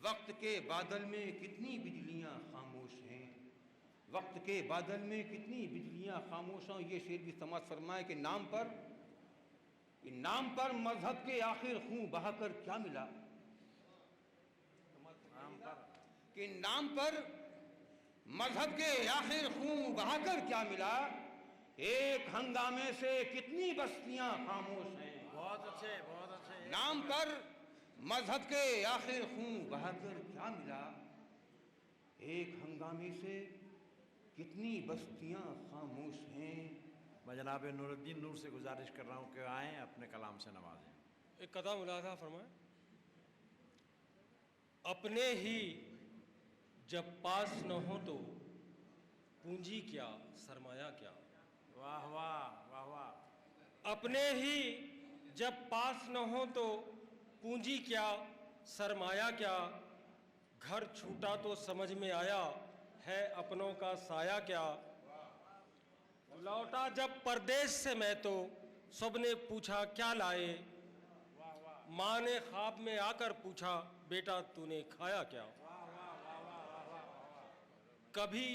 वक्त के बादल में कितनी बिजलियां खामोश हैं, वक्त के बादल में कितनी बिजलियां खामोश हैं। ये शेर भी समाज फरमाए कि नाम पर मजहब के आखिर खून बहाकर क्या मिला, कि नाम पर मजहब के आखिर खून बहाकर क्या मिला, एक हंगामे से कितनी बस्तियां खामोश हैं। बहुत अच्छे, बहुत अच्छे। नाम पर मजहब के आखिर खून बहाकर क्या मिला, एक हंगामे से कितनी बस्तियां खामोश हैं। मैं जनाब नूरुद्दीन नूर से गुजारिश कर रहा हूँ कि आएँ अपने कलाम से नवाजें। एक कदम मुलाजा फरमाए। अपने ही जब पास न हो तो पूंजी क्या सरमाया क्या। वाह वाह वाह वाह। अपने ही जब पास न हो तो पूंजी क्या सरमाया क्या, घर छूटा तो समझ में आया है अपनों का साया क्या। लौटा जब परदेश से मैं तो सबने पूछा क्या लाए, माँ ने ख्वाब में आकर पूछा बेटा तूने खाया क्या। कभी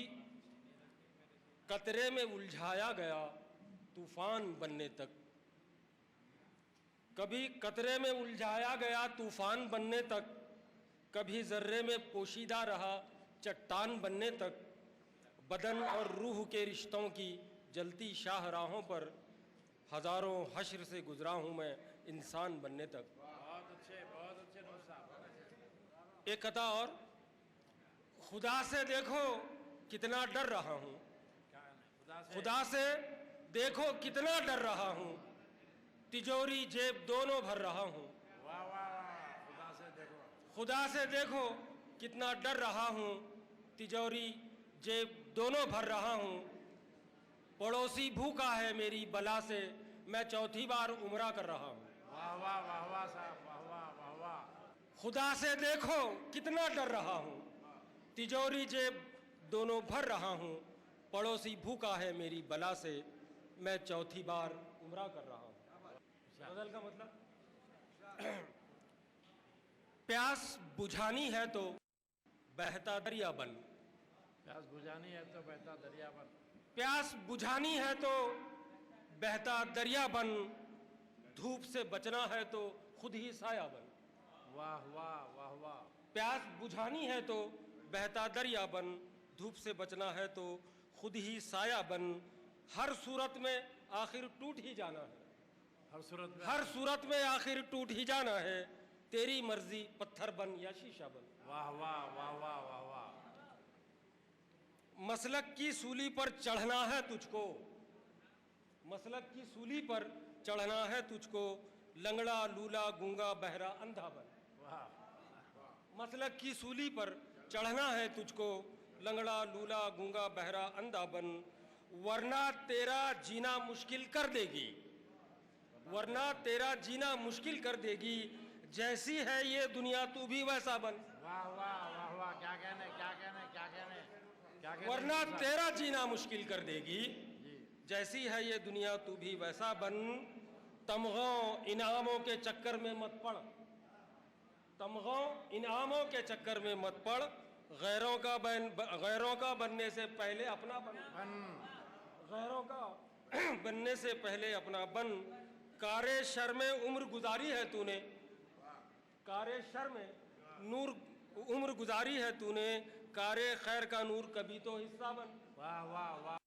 कतरे में उलझाया गया तूफान बनने तक, कभी कतरे में उलझाया गया तूफान बनने तक, कभी जर्रे में पोशीदा रहा चट्टान बनने तक। बदन और रूह के रिश्तों की जलती शाहराहों पर हजारों हश्र से गुजरा हूँ मैं इंसान बनने तक। बहुत अच्छे नूर साहब। एक कथा और, खुदा से देखो कितना डर रहा हूँ, खुदा से देखो कितना डर रहा हूँ, तिजोरी जेब दोनों भर रहा हूँ। वाह वाह वाह। खुदा से देखो, खुदा से देखो कितना डर रहा हूँ, तिजोरी जेब दोनों भर रहा हूँ। पड़ोसी भूखा है मेरी बला से, मैं चौथी बार उम्रा कर रहा हूँ। वाह वाह वाह वाह साहब, वाह वाह वाह वाह। खुदा से देखो कितना डर रहा हूँ, तिजोरी जेब दोनों भर रहा हूँ। पड़ोसी भूखा है मेरी बला से, मैं चौथी बार उम्रा कर रहा हूँ। गजल का मतलब, प्यास बुझानी है तो बहता दरिया बन, प्यास बुझानी है तो बहता दरिया बन, प्यास बुझानी है तो बहता दरिया बन, धूप से बचना है तो खुद ही साया बन। वाह वाह वाह वाह। प्यास बुझानी है तो बहता दरिया बन, धूप से बचना है तो खुद ही साया बन। हर सूरत में आखिर टूट ही जाना है, हर सूरत में, हर सूरत में आखिर टूट ही जाना है। तेरी मर्जी पत्थर बन या शीशा बन। वाह वाह वाह वाह वाह वाह। मसलक की सूली पर चढ़ना है तुझको, मसलक की सूली पर चढ़ना है तुझको, लंगड़ा लूला गूंगा बहरा अंधा बन। वाह। मसलक की सूली पर चढ़ना है तुझको, लंगड़ा लूला गूंगा बहरा अंधा बन। वरना तेरा जीना मुश्किल कर देगी, वरना तेरा जीना मुश्किल कर देगी। जैसी है ये दुनिया तू भी वैसा बन। वाह वाह वाह वाह। क्या कहने, क्या कहने, क्या कहने, क्या कहने। वरना तेरा जीना मुश्किल कर देगी, जैसी है ये दुनिया तू भी वैसा बन। तमगों इनामों के चक्कर में मत पड़, तमगों इनामों के चक्कर में मत पड़, गैरों का बनने से पहले अपना बन, गैरों का बनने से पहले अपना बन। कारे शर में उम्र गुजारी है तूने, कारे शर में नूर उम्र गुजारी है तूने, कारे खैर का नूर कभी तो हिस्सा बन। वाह वाह वाह।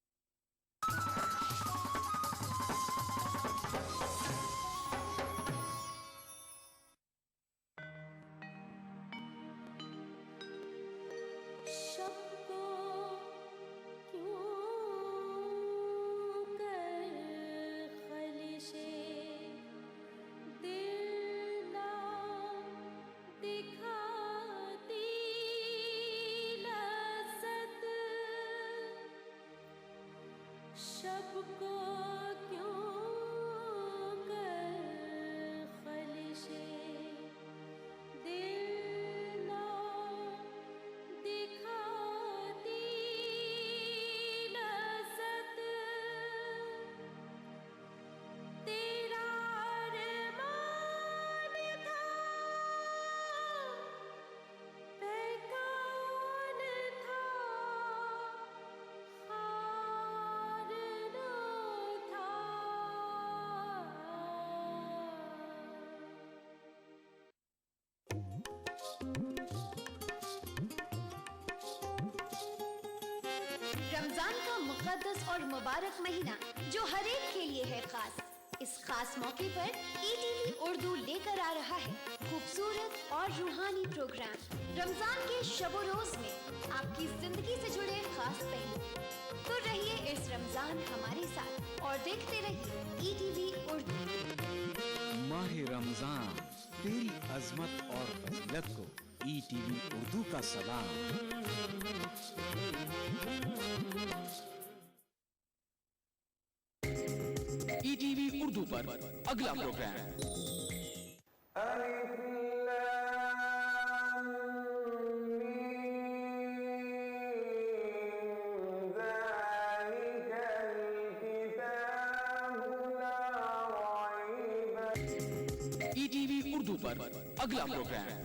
मुकद्दस और मुबारक महीना जो हर एक के लिए है खास। इस खास मौके पर ETV उर्दू लेकर आ रहा है खूबसूरत और रूहानी प्रोग्राम रमजान के शबो रोज में आपकी जिंदगी से जुड़े खास पहलू। तो रहिए इस रमजान हमारे साथ और देखते रहिए ETV उर्दू। माह रमजान तेरी अजमत और फजीलत को ETV उर्दू का सलाम। ETV उर्दू पर अगला प्रोग्राम ETV उर्दू पर अगला program.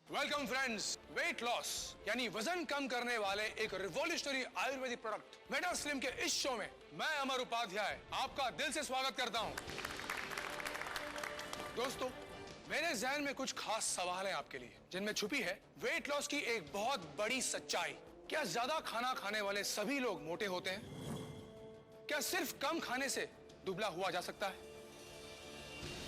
Welcome friends. Weight loss यानी वजन कम करने वाले एक revolutionary Ayurvedic product meta slim के इस शो में मैं अमर उपाध्याय आपका दिल से स्वागत करता हूं। दोस्तों, मेरे जहन में कुछ खास सवाल हैं आपके लिए जिनमें छुपी है वेट लॉस की एक बहुत बड़ी सच्चाई। क्या ज्यादा खाना खाने वाले सभी लोग मोटे होते हैं? क्या सिर्फ कम खाने से दुबला हुआ जा सकता है?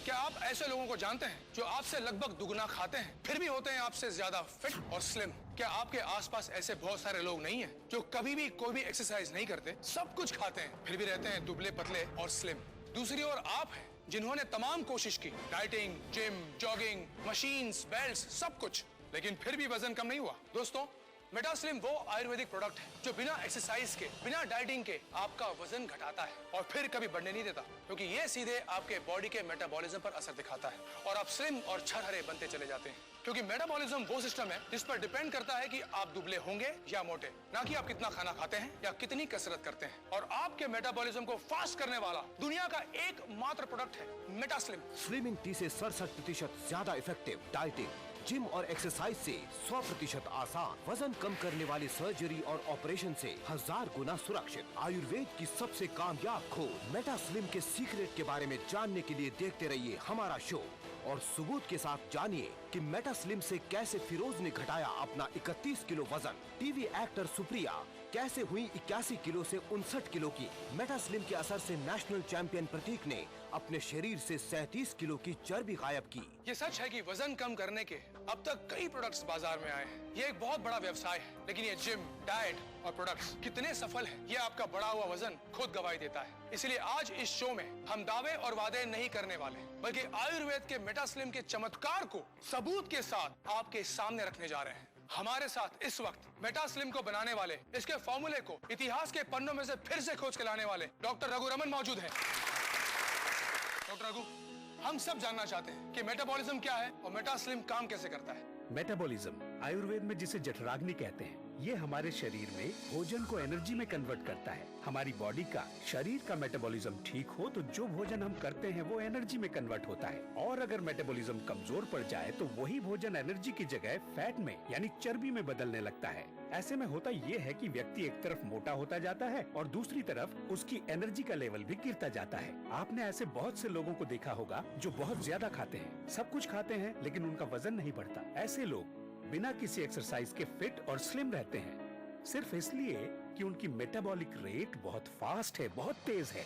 क्या आप ऐसे लोगों को जानते हैं जो आपसे लगभग दुगना खाते हैं फिर भी होते हैं आपसे ज्यादा फिट और स्लिम? क्या आपके आसपास ऐसे बहुत सारे लोग नहीं हैं जो कभी भी कोई भी एक्सरसाइज नहीं करते, सब कुछ खाते हैं फिर भी रहते हैं दुबले पतले और स्लिम? दूसरी ओर आप हैं जिन्होंने तमाम कोशिश की, dieting, gym, jogging, machines, belts, सब कुछ, लेकिन फिर भी वजन कम नहीं हुआ। दोस्तों, मेटा स्लिम वो आयुर्वेदिक प्रोडक्ट है जो बिना एक्सरसाइज के, बिना डाइटिंग के आपका वजन घटाता है और फिर कभी बढ़ने नहीं देता, क्योंकि ये सीधे आपके बॉडी के मेटाबॉलिज्म पर असर दिखाता है और आप स्लिम और छरहरे बनते चले जाते हैं। क्योंकि मेटाबॉलिज्म वो सिस्टम है जिस पर डिपेंड करता है कि आप दुबले होंगे या मोटे, ना कि आप कितना खाना खाते हैं या कितनी कसरत करते हैं। और आपके मेटाबॉलिज्म को फास्ट करने वाला दुनिया का एकमात्र प्रोडक्ट है मेटा स्लिम। स्लिमिंग टी से 67% ज्यादा इफेक्टिव, डाइटिंग, जिम और एक्सरसाइज से 100% आसान, वजन कम करने वाली सर्जरी और ऑपरेशन से 1000 गुना सुरक्षित, आयुर्वेद की सबसे कामयाब खोज मेटा स्लिम के सीक्रेट के बारे में जानने के लिए देखते रहिए हमारा शो और सबूत के साथ जानिए कि मेटा स्लिम से कैसे फिरोज ने घटाया अपना 31 किलो वजन। टीवी एक्टर सुप्रिया कैसे हुई 81 किलो से 59 किलो की। मेटा स्लिम के असर से नेशनल चैंपियन प्रतीक ने अपने शरीर से 37 किलो की चर्बी गायब की। ये सच है कि वजन कम करने के अब तक कई प्रोडक्ट्स बाजार में आए हैं। ये एक बहुत बड़ा व्यवसाय है, लेकिन ये जिम, डाइट और प्रोडक्ट्स कितने सफल हैं, ये आपका बढ़ा हुआ वजन खुद गवाही देता है। इसलिए आज इस शो में हम दावे और वादे नहीं करने वाले, बल्कि आयुर्वेद के मेटा स्लिम के चमत्कार को सबूत के साथ आपके सामने रखने जा रहे हैं। हमारे साथ इस वक्त मेटा स्लिम को बनाने वाले, इसके फॉर्मूले को इतिहास के पन्नों में से फिर से खोज के लाने वाले डॉक्टर रघु रमन मौजूद हैं। डॉक्टर रघु, हम सब जानना चाहते हैं कि मेटाबॉलिज्म क्या है और मेटा स्लिम काम कैसे करता है। मेटाबॉलिज्म आयुर्वेद में जिसे जठराग्नि कहते हैं, ये हमारे शरीर में भोजन को एनर्जी में कन्वर्ट करता है। हमारी बॉडी का, शरीर का मेटाबॉलिज्म ठीक हो तो जो भोजन हम करते हैं वो एनर्जी में कन्वर्ट होता है, और अगर मेटाबॉलिज्म कमजोर पड़ जाए तो वही भोजन एनर्जी की जगह फैट में यानी चर्बी में बदलने लगता है। ऐसे में होता ये है कि व्यक्ति एक तरफ मोटा होता जाता है और दूसरी तरफ उसकी एनर्जी का लेवल भी गिरता जाता है। आपने ऐसे बहुत से लोगों को देखा होगा जो बहुत ज्यादा खाते हैं, सब कुछ खाते हैं, लेकिन उनका वजन नहीं बढ़ता। ऐसे लोग बिना किसी एक्सरसाइज के फिट और स्लिम रहते हैं, सिर्फ इसलिए कि उनकी मेटाबॉलिक रेट बहुत फास्ट है, बहुत तेज है।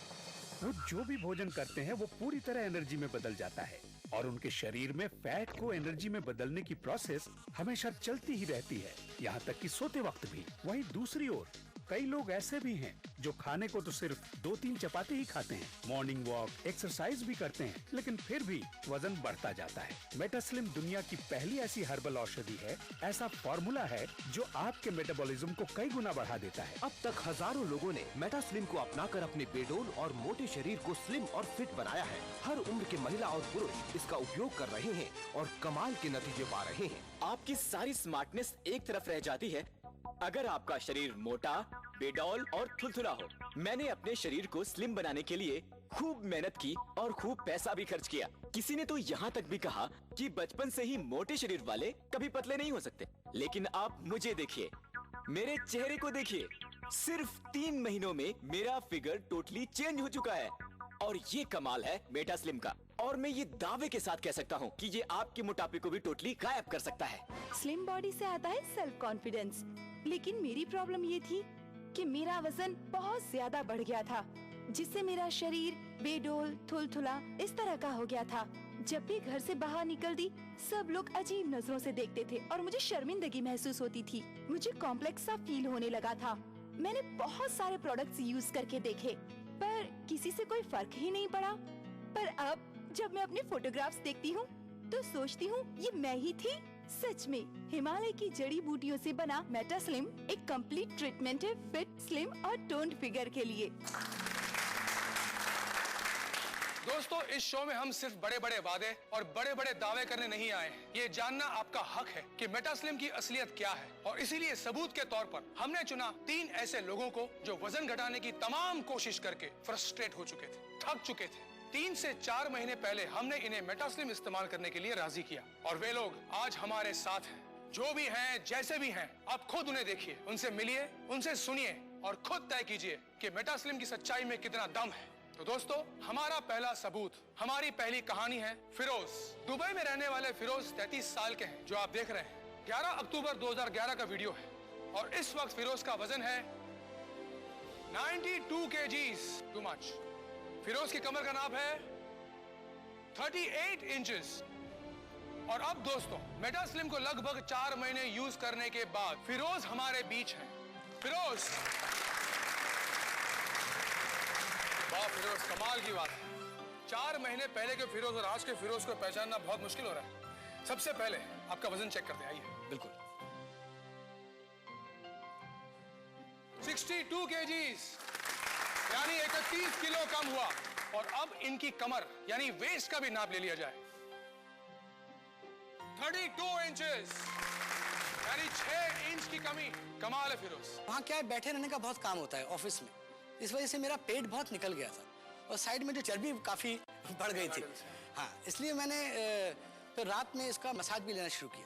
वो जो भी भोजन करते हैं वो पूरी तरह एनर्जी में बदल जाता है और उनके शरीर में फैट को एनर्जी में बदलने की प्रोसेस हमेशा चलती ही रहती है, यहाँ तक कि सोते वक्त भी। वहीं दूसरी ओर कई लोग ऐसे भी हैं जो खाने को तो सिर्फ 2-3 चपाती ही खाते हैं, मॉर्निंग वॉक, एक्सरसाइज भी करते हैं, लेकिन फिर भी वजन बढ़ता जाता है। मेटास्लिम दुनिया की पहली ऐसी हर्बल औषधि है, ऐसा फॉर्मूला है जो आपके मेटाबॉलिज्म को कई गुना बढ़ा देता है। अब तक हजारों लोगों ने मेटा स्लिम को अपनाकर अपने बेडोल और मोटे शरीर को स्लिम और फिट बनाया है। हर उम्र के महिला और पुरुष इसका उपयोग कर रहे हैं और कमाल के नतीजे पा रहे हैं। आपकी सारी स्मार्टनेस एक तरफ रह जाती है अगर आपका शरीर मोटा, बेडौल और थुलथुला हो। मैंने अपने शरीर को स्लिम बनाने के लिए खूब मेहनत की और खूब पैसा भी खर्च किया। किसी ने तो यहाँ तक भी कहा कि बचपन से ही मोटे शरीर वाले कभी पतले नहीं हो सकते। लेकिन आप मुझे देखिए, मेरे चेहरे को देखिए, सिर्फ 3 महीनों में मेरा फिगर टोटली चेंज हो चुका है और ये कमाल है मेटा स्लिम का, और मैं ये दावे के साथ कह सकता हूँ कि ये आपके मोटापे को भी टोटली गायब कर सकता है। स्लिम बॉडी से आता है सेल्फ कॉन्फिडेंस, लेकिन मेरी प्रॉब्लम ये थी कि मेरा वजन बहुत ज्यादा बढ़ गया था, जिससे मेरा शरीर बेडोल थुलथुला इस तरह का हो गया था। जब भी घर से बाहर निकलती सब लोग अजीब नजरों से देखते थे और मुझे शर्मिंदगी महसूस होती थी। मुझे कॉम्प्लेक्स सा फील होने लगा था। मैंने बहुत सारे प्रोडक्ट्स यूज करके देखे पर किसी से कोई फर्क ही नहीं पड़ा। पर अब जब मैं अपने फोटोग्राफ्स देखती हूँ तो सोचती हूँ ये मैं ही थी। सच में हिमालय की जड़ी बूटियों से बना मेटा स्लिम एक कंप्लीट ट्रीटमेंट है फिट, स्लिम और टोन्ड फिगर के लिए। दोस्तों, इस शो में हम सिर्फ बड़े बड़े वादे और बड़े बड़े दावे करने नहीं आए हैं। ये जानना आपका हक है कि मेटा स्लिम की असलियत क्या है, और इसीलिए सबूत के तौर पर हमने चुना 3 ऐसे लोगों को जो वजन घटाने की तमाम कोशिश करके फ्रस्ट्रेट हो चुके थे, थक चुके थे। 3 से 4 महीने पहले हमने इन्हें मेटा स्लिम इस्तेमाल करने के लिए राजी किया, और वे लोग आज हमारे साथ हैं। जो भी हैं, जैसे भी हैं, आप खुद उन्हें देखिए, उनसे मिलिए, उनसे सुनिए और खुद तय कीजिए कि मेटा स्लिम की सच्चाई में कितना दम है। तो दोस्तों, हमारा पहला सबूत, हमारी पहली कहानी है फिरोज। दुबई में रहने वाले फिरोज 33 साल के हैं, जो आप देख रहे हैं। 11 अक्टूबर 2011 का वीडियो है, और इस वक्त फिरोज का वजन है 92 kgs, टू मच। फिरोज की कमर का नाप है 38 इंचेस। और अब दोस्तों, मेटा स्लिम को लगभग 4 महीने यूज करने के बाद फिरोज हमारे बीच है। फिरोज, वाह फिरोज, कमाल की बात है। 4 महीने पहले के फिरोज और आज के फिरोज को पहचानना बहुत मुश्किल हो रहा है। सबसे पहले आपका वजन चेक करते हैं, आइए। बिल्कुल। 62 kgs, यानी 31 किलो कम हुआ। और अब इनकी कमर यानी वेस्ट का भी नाप ले लिया जाए, 32 इंचेस, यानी 6 इंच की कमी। कमाल है फिरोज। वहाँ क्या है, बैठे रहने का बहुत काम होता है ऑफिस में, इस वजह से मेरा पेट बहुत निकल गया था और साइड में जो चर्बी काफी बढ़ गई थी। हाँ, इसलिए मैंने फिर रात में इसका मसाज भी लेना शुरू किया,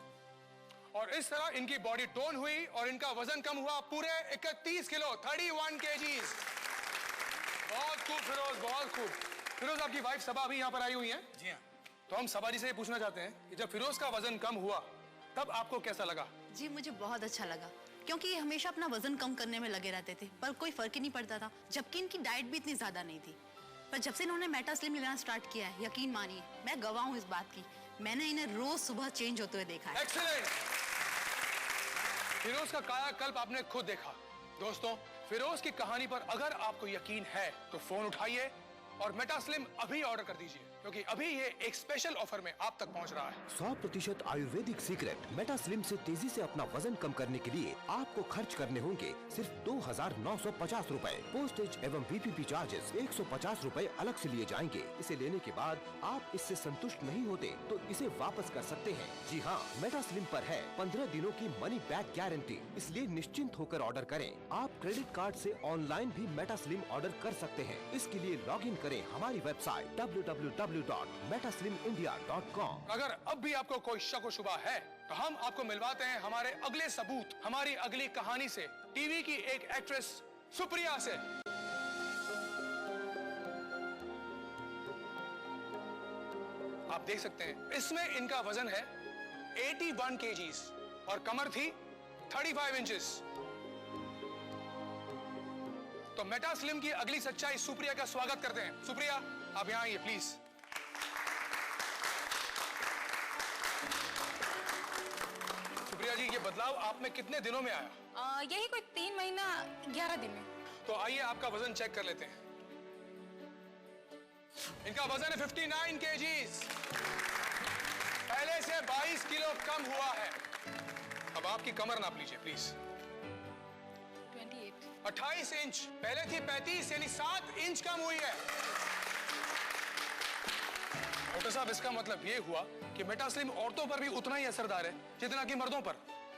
और इस तरह इनकी बॉडी टोन हुई और इनका वजन कम हुआ पूरे 31 किलो, 31 kgs। बहुत खूब फिरोज, बहुत खूब। फिरोज, आपकी वाइफ सबा अभी यहाँ पर आई हुई है। जी हाँ। तो हम सबा जी से ये पूछना चाहते हैं कि जब फिरोज का वजन कम हुआ तब आपको कैसा लगा? जी, मुझे बहुत अच्छा लगा, क्योंकि ये हमेशा अपना वजन कम करने में लगे रहते थे पर कोई फर्क ही नहीं पड़ता था, जबकि इनकी डाइट भी इतनी ज्यादा नहीं थी। पर जब से इन्होंने मेटा स्लिम लेना स्टार्ट किया है, यकीन मानिए मैं गवाह हूँ इस बात की, मैंने इन्हें रोज सुबह चेंज होते हुए देखा है। एक्सीलेंट। फिरोज का कायाकल्प आपने खुद देखा। दोस्तों, फिरोज की कहानी पर अगर आपको यकीन है तो फोन उठाइए और मेटा स्लिम अभी ऑर्डर कर दीजिए, क्योंकि अभी ये एक स्पेशल ऑफर में आप तक पहुंच रहा है। 100% आयुर्वेदिक सीक्रेट मेटा स्लिम से तेजी से अपना वजन कम करने के लिए आपको खर्च करने होंगे सिर्फ 2,950 रुपए। पोस्टेज एवं VPP चार्जेस 150 रुपए अलग से लिए जाएंगे। इसे लेने के बाद आप इससे संतुष्ट नहीं होते तो इसे वापस कर सकते हैं। जी हाँ, मेटा स्लिम पर है 15 दिनों की मनी बैक गारंटी, इसलिए निश्चिंत होकर ऑर्डर करें। आप क्रेडिट कार्ड से ऑनलाइन भी मेटा स्लिम ऑर्डर कर सकते हैं। इसके लिए लॉग इन करें हमारी वेबसाइट www.metaslimindia.com। अगर अब भी आपको कोई शक व शुबा है तो हम आपको मिलवाते हैं हमारे अगले सबूत, हमारी अगली कहानी से, टीवी की एक एक्ट्रेस सुप्रिया से। आप देख सकते हैं इसमें इनका वजन है 81 kgs और कमर थी 35 इंचेस। तो मेटा स्लिम की अगली सच्चाई सुप्रिया का स्वागत करते हैं। सुप्रिया, आप यहाँ आइए प्लीज। सुप्रिया जी, ये बदलाव आप में कितने दिनों में आया? यही कोई 3 महीना 11 दिन में। तो आइए आपका वजन चेक कर लेते हैं। इनका वजन है 59 kgs, पहले से 22 किलो कम हुआ है। अब आपकी कमर नाप लीजिए प्लीज। 28 इंच, पहले थी 35, यानी 7 इंच कम हुई है। डॉक्टर साहब, इसका मतलब ये हुआ कि मेटा स्लिम औरतों पर भी उतना ही असरदार है जितना कि मर्दों पर।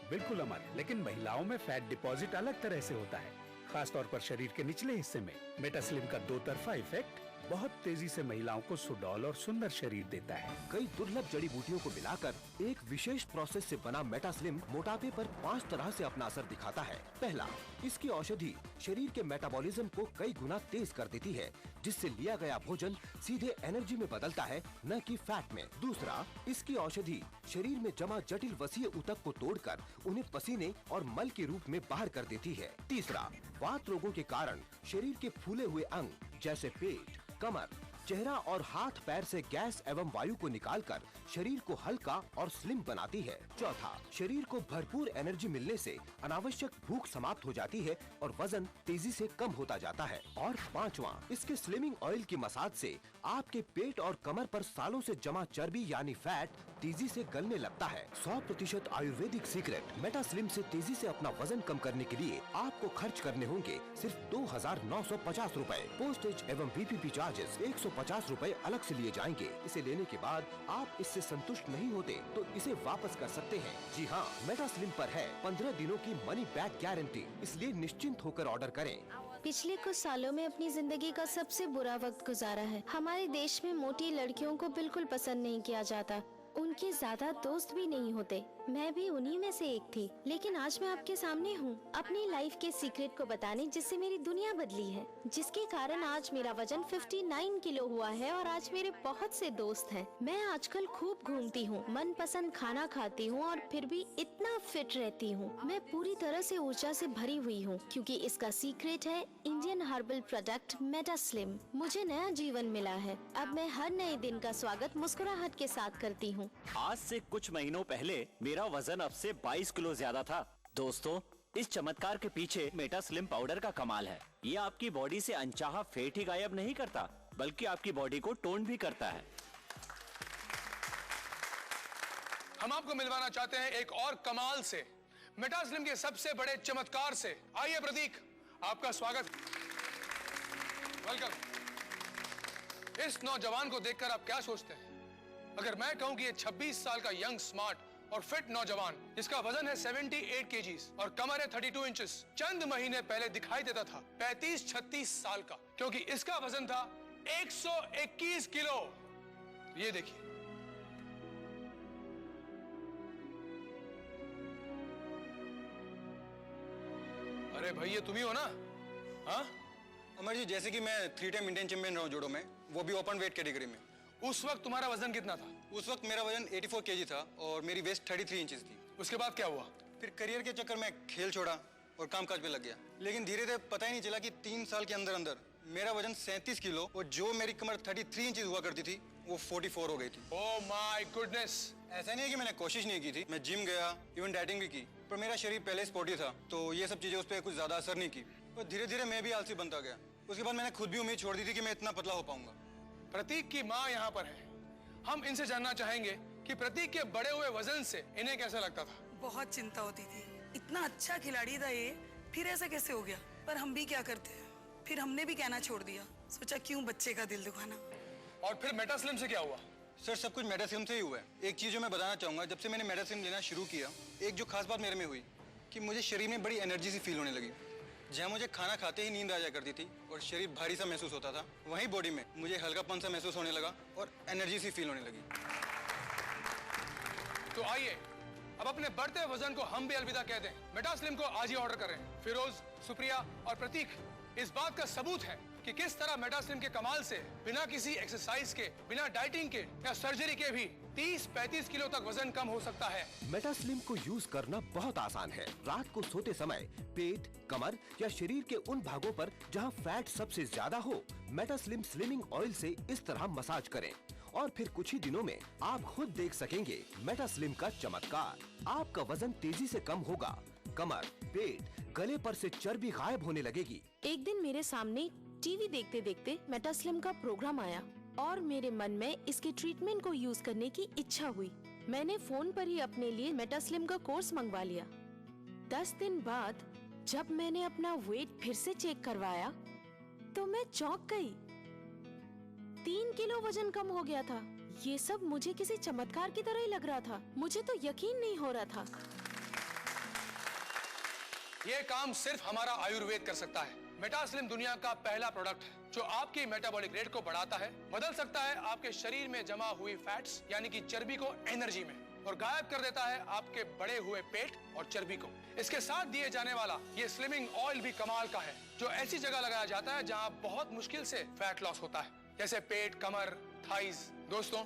बिल्कुल अमर, लेकिन महिलाओं में फैट डिपॉजिट अलग तरह से होता है, खास तौर पर शरीर के निचले हिस्से में। मेटा स्लिम का 2 तरफा इफेक्ट बहुत तेजी से महिलाओं को सुडौल और सुंदर शरीर देता है। कई दुर्लभ जड़ी बूटियों को मिलाकर एक विशेष प्रोसेस से बना मेटास्लिम मोटापे पर 5 तरह से अपना असर दिखाता है। पहला, इसकी औषधि शरीर के मेटाबॉलिज्म को कई गुना तेज कर देती है, जिससे लिया गया भोजन सीधे एनर्जी में बदलता है, न कि फैट में। दूसरा, इसकी औषधि शरीर में जमा जटिल वसीय ऊतक को तोड़कर उन्हें पसीने और मल के रूप में बाहर कर देती है। तीसरा, वात रोगों के कारण शरीर के फूले हुए अंग जैसे पेट, कमर, चेहरा और हाथ पैर से गैस एवं वायु को निकालकर शरीर को हल्का और स्लिम बनाती है। चौथा, शरीर को भरपूर एनर्जी मिलने से अनावश्यक भूख समाप्त हो जाती है और वजन तेजी से कम होता जाता है। और पांचवा, इसके स्लिमिंग ऑयल की मसाज से आपके पेट और कमर पर सालों से जमा चर्बी यानी फैट तेजी से गलने लगता है। 100% आयुर्वेदिक सीक्रेट मेटास्लिम से तेजी से अपना वजन कम करने के लिए आपको खर्च करने होंगे सिर्फ 2950 रूपए। पोस्टेज एवं VPP चार्जेस 150 रूपए अलग से लिए जाएंगे। इसे लेने के बाद आप इससे संतुष्ट नहीं होते तो इसे वापस कर सकते हैं। जी हाँ, मेटास्लिम पर है 15 दिनों की मनी बैक गारंटी, इसलिए निश्चिंत होकर ऑर्डर करें। पिछले कुछ सालों में अपनी जिंदगी का सबसे बुरा वक्त गुजारा है। हमारे देश में मोटी लड़कियों को बिल्कुल पसंद नहीं किया जाता, उनके ज्यादा दोस्त भी नहीं होते। मैं भी उन्हीं में से एक थी, लेकिन आज मैं आपके सामने हूँ अपनी लाइफ के सीक्रेट को बताने, जिससे मेरी दुनिया बदली है, जिसके कारण आज मेरा वजन 59 किलो हुआ है और आज मेरे बहुत से दोस्त हैं। मैं आजकल खूब घूमती हूँ, मनपसंद खाना खाती हूँ और फिर भी इतना फिट रहती हूँ। मैं पूरी तरह से ऊर्जा से भरी हुई हूँ, क्योंकि इसका सीक्रेट है इंडियन हर्बल प्रोडक्ट मेटास्लिम। मुझे नया जीवन मिला है। अब मैं हर नए दिन का स्वागत मुस्कुराहट के साथ करती हूँ। आज से कुछ महीनों पहले मेरा वजन अब से 22 किलो ज्यादा था। दोस्तों, इस चमत्कार के पीछे मेटास्लिम पाउडर का कमाल है। ये आपकी बॉडी से अनचाहा फैट ही गायब नहीं करता, बल्कि आपकी बॉडी को टोन भी करता है। हम आपको मिलवाना चाहते हैं एक और कमाल से, मेटास्लिम के सबसे बड़े चमत्कार से। आइए प्रतीक, आपका स्वागत, वेलकम। इस नौजवान को देखकर आप क्या सोचते हैं? अगर मैं कहूं कि ये 26 साल का यंग, स्मार्ट और फिट नौजवान, जिसका वजन है 78 kgs और कमर है 32 इंचेस, चंद महीने पहले दिखाई देता था 35-36 साल का, क्योंकि इसका वजन था 121 किलो। ये देखिए, अरे भाई ये तुम ही हो ना? हाँ अमर जी, जैसे कि मैं 3 टाइम इंडियन चैंपियन रहा हूँ जूडो में, वो भी ओपन वेट कैटेगरी में। उस वक्त तुम्हारा वजन कितना था? उस वक्त मेरा वजन 84 kg था और मेरी वेस्ट 33 इंचेस थी। उसके बाद क्या हुआ? फिर करियर के चक्कर में खेल छोड़ा और कामकाज पे लग गया, लेकिन धीरे धीरे पता ही नहीं चला कि 3 साल के अंदर अंदर मेरा वजन 37 किलो और जो मेरी कमर 33 इंचेस हुआ करती थी वो 44 हो गई थी। Oh my goodness! ऐसा नहीं है कि मैंने कोशिश नहीं की थी, मैं जिम गया, इवन डाइटिंग भी की, पर मेरा शरीर पहले स्पोर्टी था तो ये सब चीजें उस पर कुछ ज्यादा असर नहीं की और धीरे धीरे मैं भी आलसी बनता गया। उसके बाद मैंने खुद भी उम्मीद छोड़ दी थी कि मैं इतना पतला हो पाऊंगा। प्रतीक की माँ यहाँ पर है, हम इनसे जानना चाहेंगे कि प्रतीक के बड़े हुए वजन से इन्हें कैसा लगता था। बहुत चिंता होती थी, इतना अच्छा खिलाड़ी था ये, फिर ऐसा कैसे हो गया? पर हम भी क्या करते हैं, फिर हमने भी कहना छोड़ दिया, सोचा क्यों बच्चे का दिल दुखाना। और फिर मेटास्लिम से क्या हुआ? सर सब कुछ मेटास्लिम से ही हुआ है। एक चीज जो मैं बताना चाहूंगा, जब से मैंने मेटास्लिम लेना शुरू किया, एक जो खास बात मेरे में हुई कि मुझे शरीर में बड़ी एनर्जी सी फील होने लगी। जहाँ मुझे खाना खाते ही नींद आ जाया करती थी और शरीर भारी सा महसूस होता था, वहीं बॉडी में मुझे हल्कापन सा महसूस होने लगा और एनर्जी सी फील होने लगी। तो आइए अब अपने बढ़ते वजन को हम भी अलविदा कहते हैं। मेटास्लिम को आज ही ऑर्डर करें। फिरोज, सुप्रिया और प्रतीक इस बात का सबूत है कि किस तरह मेटास्लिम के कमाल से बिना किसी एक्सरसाइज के, बिना डाइटिंग के या सर्जरी के भी 30-35 किलो तक वजन कम हो सकता है। मेटास्लिम को यूज करना बहुत आसान है। रात को सोते समय पेट, कमर या शरीर के उन भागों पर जहां फैट सबसे ज्यादा हो, मेटास्लिम स्लिमिंग ऑयल से इस तरह मसाज करें और फिर कुछ ही दिनों में आप खुद देख सकेंगे मेटास्लिम का चमत्कार। आपका वजन तेजी से कम होगा, कमर, पेट, गले पर से चर्बी गायब होने लगेगी। एक दिन मेरे सामने टीवी देखते देखते मेटास्लिम का प्रोग्राम आया और मेरे मन में इसके ट्रीटमेंट को यूज करने की इच्छा हुई। मैंने फोन पर ही अपने लिए मेटास्लिम का कोर्स मंगवा लिया। 10 दिन बाद जब मैंने अपना वेट फिर से चेक करवाया तो मैं चौंक गई। 3 किलो वजन कम हो गया था। ये सब मुझे किसी चमत्कार की तरह ही लग रहा था। मुझे तो यकीन नहीं हो रहा था। ये काम सिर्फ हमारा आयुर्वेद कर सकता है। मेटास्लिम दुनिया का पहला प्रोडक्ट है जो आपकी मेटाबॉलिक रेट को बढ़ाता है, बदल सकता है आपके शरीर में जमा हुई फैट्स यानी कि चर्बी को एनर्जी में, और गायब कर देता है आपके बढ़े हुए पेट और चर्बी को। इसके साथ दिए जाने वाला ये स्लिमिंग ऑयल भी कमाल का है, जो ऐसी जगह लगाया जाता है जहां बहुत मुश्किल से फैट लॉस होता है, जैसे पेट, कमर, थाइज। दोस्तों,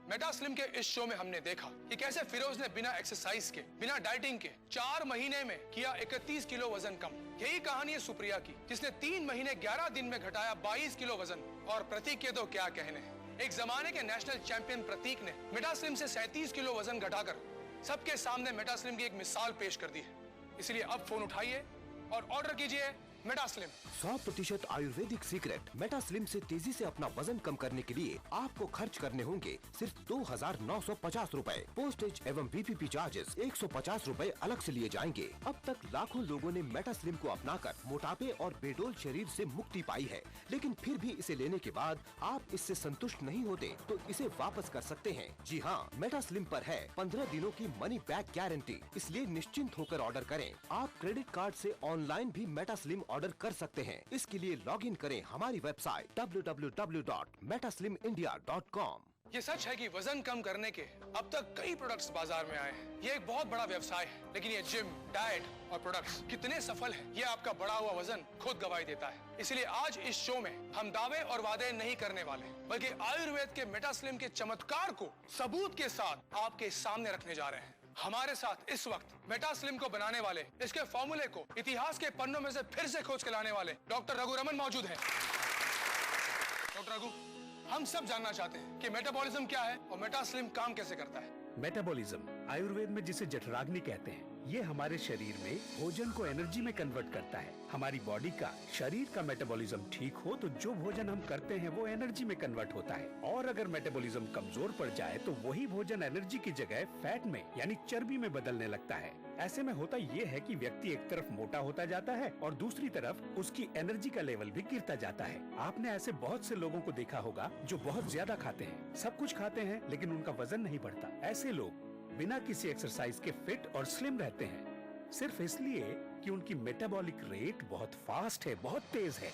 मेटास्लिम के इस शो में हमने देखा कि कैसे फिरोज ने बिना एक्सरसाइज के, बिना डाइटिंग के 4 महीने में किया 31 किलो वजन कम। यही कहानी है सुप्रिया की, जिसने 3 महीने 11 दिन में घटाया 22 किलो वजन। और प्रतीक के तो क्या कहने हैं। एक जमाने के नेशनल चैंपियन प्रतीक ने मेटास्लिम से 37 किलो वजन घटाकर सबके सामने मेटास्लिम की एक मिसाल पेश कर दी है। इसलिए अब फोन उठाइए और ऑर्डर कीजिए मेटास्लिम। 100% आयुर्वेदिक सीक्रेट मेटास्लिम से तेजी से अपना वजन कम करने के लिए आपको खर्च करने होंगे सिर्फ 2,950 रुपए। पोस्टेज एवं PPP चार्जेस 150 रुपए अलग से लिए जाएंगे। अब तक लाखों लोगों ने मेटास्लिम को अपनाकर मोटापे और बेडोल शरीर से मुक्ति पाई है, लेकिन फिर भी इसे लेने के बाद आप इससे संतुष्ट नहीं होते तो इसे वापस कर सकते हैं। जी हाँ, मेटास्लिम पर है 15 दिनों की मनी बैक गारंटी, इसलिए निश्चिंत होकर ऑर्डर करें। आप क्रेडिट कार्ड से ऑनलाइन भी मेटास्लिम ऑर्डर कर सकते हैं। इसके लिए लॉगिन करें हमारी वेबसाइट www.metaslimindia.com। ये सच है कि वजन कम करने के अब तक कई प्रोडक्ट्स बाजार में आए हैं। ये एक बहुत बड़ा व्यवसाय है, लेकिन ये जिम, डाइट और प्रोडक्ट्स कितने सफल हैं, ये आपका बढ़ा हुआ वजन खुद गवाही देता है। इसलिए आज इस शो में हम दावे और वादे नहीं करने वाले, बल्कि आयुर्वेद के मेटास्लिम के चमत्कार को सबूत के साथ आपके सामने रखने जा रहे हैं। हमारे साथ इस वक्त मेटास्लिम को बनाने वाले, इसके फॉर्मूले को इतिहास के पन्नों में से फिर से खोज के लाने वाले डॉक्टर रघुरमन मौजूद हैं। डॉक्टर रघु, हम सब जानना चाहते हैं कि मेटाबॉलिज्म क्या है और मेटास्लिम काम कैसे करता है। मेटाबॉलिज्म आयुर्वेद में जिसे जठराग्नि कहते हैं, ये हमारे शरीर में भोजन को एनर्जी में कन्वर्ट करता है। हमारी बॉडी का, शरीर का मेटाबॉलिज्म ठीक हो तो जो भोजन हम करते हैं वो एनर्जी में कन्वर्ट होता है, और अगर मेटाबॉलिज्म कमजोर पड़ जाए तो वही भोजन एनर्जी की जगह फैट में यानी चर्बी में बदलने लगता है। ऐसे में होता ये है कि व्यक्ति एक तरफ मोटा होता जाता है और दूसरी तरफ उसकी एनर्जी का लेवल भी गिरता जाता है। आपने ऐसे बहुत से लोगों को देखा होगा जो बहुत ज्यादा खाते हैं, सब कुछ खाते हैं, लेकिन उनका वजन नहीं बढ़ता। ऐसे लोग बिना किसी एक्सरसाइज के फिट और स्लिम रहते हैं, सिर्फ इसलिए कि उनकी मेटाबॉलिक रेट बहुत फास्ट है, बहुत तेज है।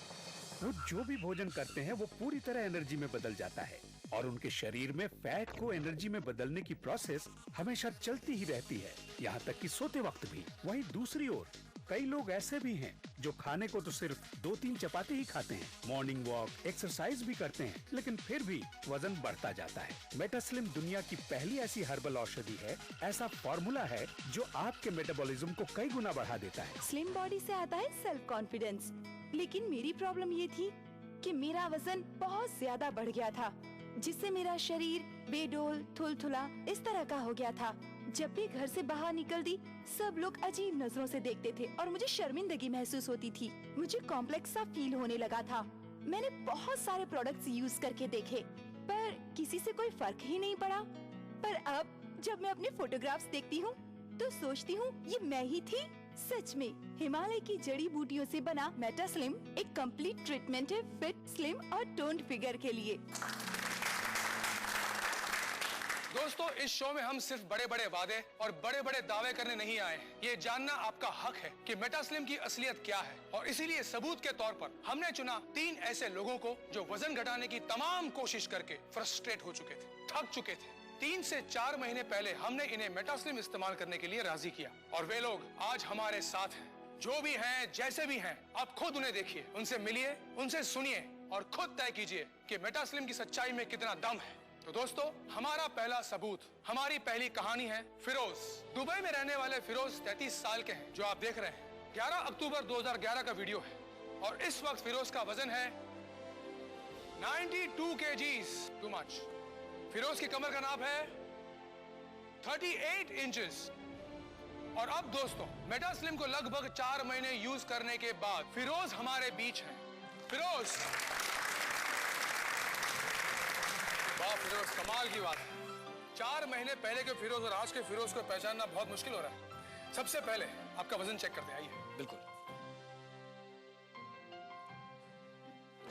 वो जो भी भोजन करते हैं वो पूरी तरह एनर्जी में बदल जाता है, और उनके शरीर में फैट को एनर्जी में बदलने की प्रोसेस हमेशा चलती ही रहती है, यहाँ तक कि सोते वक्त भी। वहीं दूसरी ओर कई लोग ऐसे भी हैं जो खाने को तो सिर्फ 2-3 चपाती ही खाते हैं, मॉर्निंग वॉक, एक्सरसाइज भी करते हैं, लेकिन फिर भी वजन बढ़ता जाता है। मेटास्लिम दुनिया की पहली ऐसी हर्बल औषधि है, ऐसा फॉर्मूला है जो आपके मेटाबॉलिज्म को कई गुना बढ़ा देता है। स्लिम बॉडी से आता है सेल्फ कॉन्फिडेंस, लेकिन मेरी प्रॉब्लम ये थी कि मेरा वजन बहुत ज्यादा बढ़ गया था, जिससे मेरा शरीर बेडोल, थुलथुला इस तरह का हो गया था। जब भी घर से बाहर निकलती, सब लोग अजीब नजरों से देखते थे और मुझे शर्मिंदगी महसूस होती थी। मुझे कॉम्प्लेक्स सा फील होने लगा था। मैंने बहुत सारे प्रोडक्ट्स यूज करके देखे, पर किसी से कोई फर्क ही नहीं पड़ा। पर अब जब मैं अपने फोटोग्राफ्स देखती हूँ तो सोचती हूँ ये मैं ही थी। सच में हिमालय की जड़ी बूटियों से बना मेटास्लिम एक कंप्लीट ट्रीटमेंट है फिट, स्लिम और टोन्ड फिगर के लिए। दोस्तों, इस शो में हम सिर्फ बड़े बड़े वादे और बड़े बड़े दावे करने नहीं आए हैं। ये जानना आपका हक है कि मेटास्लिम की असलियत क्या है, और इसीलिए सबूत के तौर पर हमने चुना 3 ऐसे लोगों को जो वजन घटाने की तमाम कोशिश करके फ्रस्ट्रेट हो चुके थे, थक चुके थे। 3 से 4 महीने पहले हमने इन्हें मेटास्लिम इस्तेमाल करने के लिए राजी किया, और वे लोग आज हमारे साथ हैं। जो भी हैं, जैसे भी हैं, आप खुद उन्हें देखिए, उनसे मिलिए, उनसे सुनिए और खुद तय कीजिए कि मेटास्लिम की सच्चाई में कितना दम है। तो दोस्तों, हमारा पहला सबूत, हमारी पहली कहानी है फिरोज। दुबई में रहने वाले फिरोज 33 साल के हैं, जो आप देख रहे हैं। 11 अक्टूबर 2011 का वीडियो है, और इस वक्त फिरोज का वजन है 92 kgs, टू मच। फिरोज की कमर का नाप है 38 इंचेस। और अब दोस्तों, मेटास्लिम को लगभग 4 महीने यूज करने के बाद फिरोज हमारे बीच है। फिरोज, वाह फिरोज, कमाल की बात है। 4 महीने पहले के फिरोज और आज के फिरोज को पहचानना बहुत मुश्किल हो रहा है। सबसे पहले आपका वजन चेक करते हैं, आइए। बिल्कुल।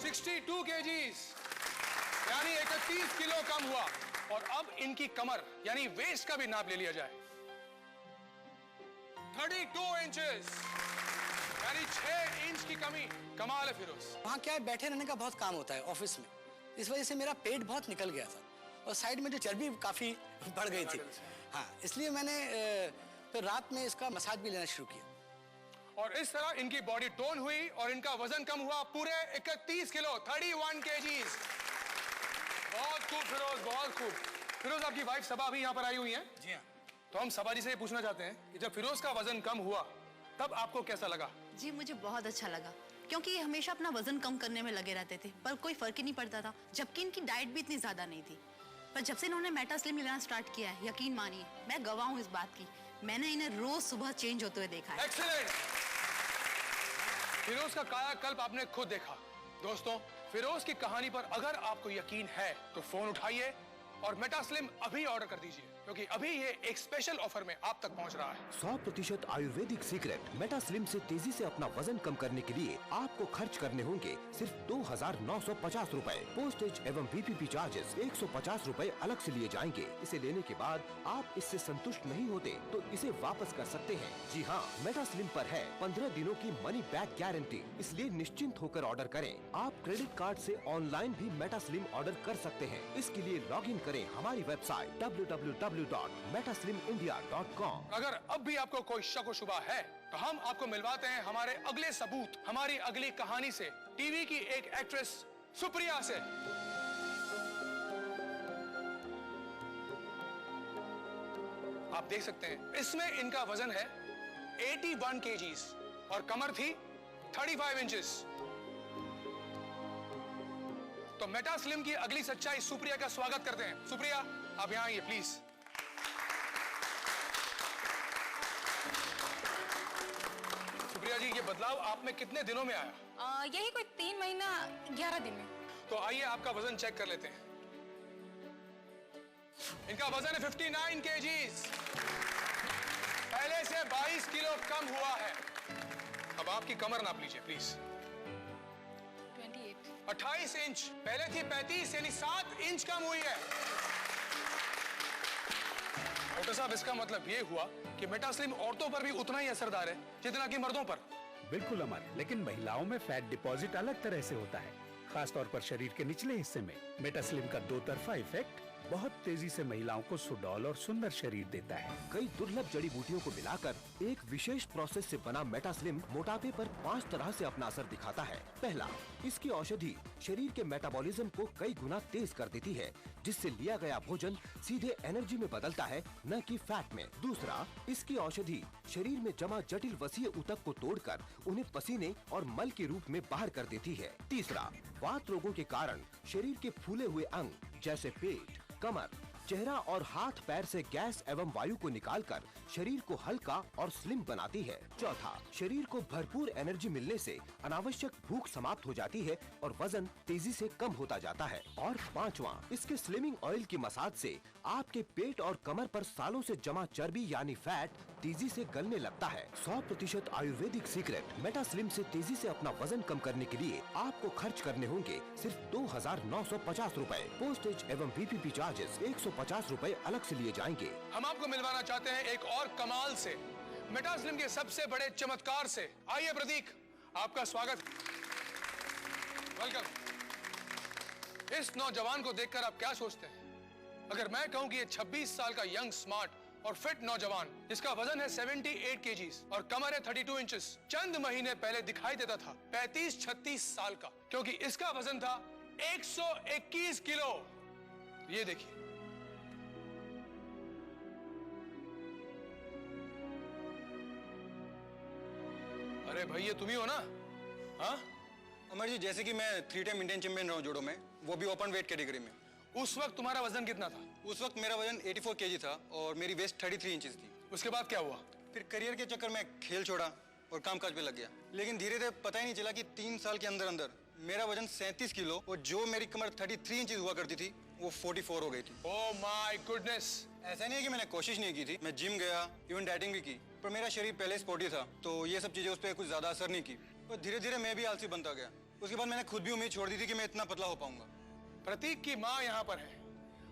62 kgs, यानी 31 किलो कम हुआ। और अब इनकी कमर यानी वेस्ट का भी नाप ले लिया जाए, 32 इंचेस, यानी खाली 6 इंच की कमी। कमाल है फिरोज। वहाँ क्या है, बैठे रहने का बहुत काम होता है ऑफिस में, इस वजह से मेरा पेट बहुत निकल गया था और साइड में जो चर्बी काफी बढ़ गई थी। हाँ, इसलिए मैंने फिर रात में इसका मसाज भी लेना शुरू किया और इस तरह इनकी बॉडी टोन हुई और इनका वजन कम हुआ पूरे 31 किलो, 31 kgs। बहुत खूब फिरोज, बहुत खूब। फिरोज, आपकी वाइफ सबा भी यहाँ पर आई हुई है। जी हाँ। तो हम सबा जी से ये पूछना चाहते हैं कि जब फिरोज का वजन कम हुआ तब आपको कैसा लगा? जी मुझे बहुत अच्छा लगा, क्योंकि ये हमेशा अपना वजन कम करने में लगे रहते थे पर कोई फर्क ही नहीं पड़ता था, जबकि इनकी डाइट भी इतनी ज्यादा नहीं थी। पर जब से इन्होंने मेटा स्लिम लेना स्टार्ट किया है, यकीन मानिए मैं गवाह हूँ इस बात की, मैंने इन्हें रोज सुबह चेंज होते हुए देखा है। एक्सीलेंट। फिरोज का कायाकल्प आपने खुद देखा। दोस्तों, फिरोज की कहानी पर अगर आपको यकीन है तो फोन उठाइए और मेटा स्लिम अभी ऑर्डर कर दीजिए, क्योंकि अभी ये एक स्पेशल ऑफर में आप तक पहुंच रहा है। 100% आयुर्वेदिक सीक्रेट मेटा स्लिम से तेजी से अपना वजन कम करने के लिए आपको खर्च करने होंगे सिर्फ 2,950 रुपए। पोस्टेज एवं BPP चार्जेस 150 रुपए अलग से लिए जाएंगे। इसे लेने के बाद आप इससे संतुष्ट नहीं होते तो इसे वापस कर सकते हैं। जी हाँ, मेटा स्लिम पर है 15 दिनों की मनी बैक गारंटी, इसलिए निश्चिंत होकर ऑर्डर करें। आप क्रेडिट कार्ड से ऑनलाइन भी मेटा स्लिम ऑर्डर कर सकते हैं। इसके लिए लॉग इन करें हमारी वेबसाइट www.metaslimindia.com। अगर अब भी आपको कोई शक व शुबा है तो हम आपको मिलवाते हैं हमारे अगले सबूत, हमारी अगली कहानी से, टीवी की एक एक्ट्रेस सुप्रिया से। आप देख सकते हैं इसमें इनका वजन है 81 kgs और कमर थी 35 इंचेस। तो मेटा स्लिम की अगली सच्चाई सुप्रिया का स्वागत करते हैं। सुप्रिया, आप यहाँ आइए प्लीज। सुप्रिया जी, ये बदलाव आप में कितने दिनों में आया? यही कोई 3 महीना 11 दिन में। तो आइए आपका वजन चेक कर लेते हैं। इनका वजन है 59 kgs, पहले से 22 किलो कम हुआ है। अब आपकी कमर नाप लीजिए प्लीज। 28 इंच, पहले थी 35, यानी 7 इंच कम हुई है। डॉक्टर साहब, इसका मतलब ये हुआ कि मेटा स्लिम औरतों पर भी उतना ही असरदार है जितना कि मर्दों पर। बिल्कुल अमर, लेकिन महिलाओं में फैट डिपॉजिट अलग तरह से होता है, खासतौर पर शरीर के निचले हिस्से में। मेटा स्लिम का 2 तरफा इफेक्ट बहुत तेजी से महिलाओं को सुडौल और सुंदर शरीर देता है। कई दुर्लभ जड़ी बूटियों को मिलाकर एक विशेष प्रोसेस से बना मेटा स्लिम मोटापे पर 5 तरह से अपना असर दिखाता है। पहला, इसकी औषधि शरीर के मेटाबॉलिज्म को कई गुना तेज कर देती है, जिससे लिया गया भोजन सीधे एनर्जी में बदलता है, न कि फैट में। दूसरा, इसकी औषधि शरीर में जमा जटिल वसीय ऊतक को तोड़कर उन्हें पसीने और मल के रूप में बाहर कर देती है। तीसरा, वात रोगों के कारण शरीर के फूले हुए अंग जैसे पेट, कमर, चेहरा और हाथ पैर से गैस एवं वायु को निकालकर शरीर को हल्का और स्लिम बनाती है। चौथा, शरीर को भरपूर एनर्जी मिलने से अनावश्यक भूख समाप्त हो जाती है और वजन तेजी से कम होता जाता है। और पांचवा, इसके स्लिमिंग ऑयल की मसाज से आपके पेट और कमर पर सालों से जमा चर्बी यानी फैट तेजी से गलने लगता है। 100% आयुर्वेदिक सीक्रेट मेटा स्लिम से तेजी से अपना वजन कम करने के लिए आपको खर्च करने होंगे सिर्फ 2,950 रुपए। पोस्टेज एवं BPP चार्जेस 150 रुपए अलग से लिए जाएंगे। हम आपको मिलवाना चाहते हैं एक और कमाल से, मेटा स्लिम के सबसे बड़े चमत्कार से। आइए प्रतीक, आपका स्वागत। वेलकम। इस नौजवान को देखकर आप क्या सोचते हैं? अगर मैं कहूं कि ये 26 साल का यंग, स्मार्ट और फिट नौजवान, जिसका वजन है 78 kgs और कमर है 32 इंचेस, चंद महीने पहले दिखाई देता था 35-36 साल का, क्योंकि इसका वजन था 121 किलो। ये देखिए, अरे भाई ये तुम ही हो ना? हाँ अमर जी, जैसे कि मैं 3 टाइम इंडियन चैंपियन रहा हूँ जूडो में, वो भी ओपन वेट कैटेगरी में। उस वक्त तुम्हारा वजन कितना था? उस वक्त मेरा वजन 84 kg था और मेरी वेस्ट 33 इंचेस थी। उसके बाद क्या हुआ? फिर करियर के चक्कर में खेल छोड़ा और कामकाज पे लग गया, लेकिन धीरे धीरे पता ही नहीं चला कि 3 साल के अंदर अंदर मेरा वजन 37 किलो और जो मेरी कमर 33 इंचेस हुआ करती थी वो 44 हो गई थी। Oh my goodness. ऐसा नहीं है कि मैंने कोशिश नहीं की थी, मैं जिम गया, इवन डाइटिंग भी की, पर मेरा शरीर पहले स्पोर्टी था तो ये सब चीजें उस पर कुछ ज्यादा असर नहीं की। और धीरे धीरे मैं भी आलसी बनता गया। उसके बाद मैंने खुद भी उम्मीद छोड़ दी थी कि मैं इतना पतला हो पाऊंगा। प्रतीक की माँ यहाँ पर है,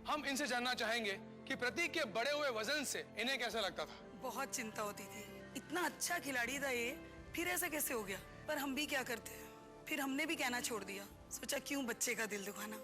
हम इनसे जानना चाहेंगे कि प्रतीक के बढ़े हुए वजन से इन्हें कैसा लगता था। बहुत चिंता होती थी, इतना अच्छा खिलाड़ी था ये, फिर ऐसा कैसे हो गया? पर हम भी क्या करते हैं, फिर हमने भी कहना छोड़ दिया। सोचा क्यों बच्चे का दिल दुखाना।